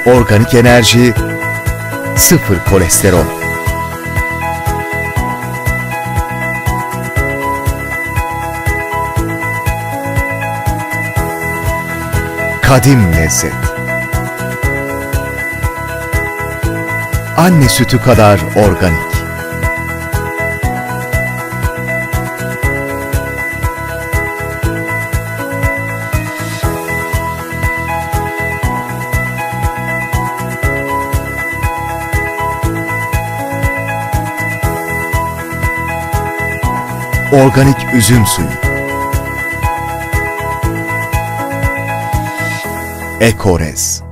Organik enerji, sıfır kolesterol. Kadim lezzet. Anne sütü kadar organik. Organik üzüm suyu. Ekorez.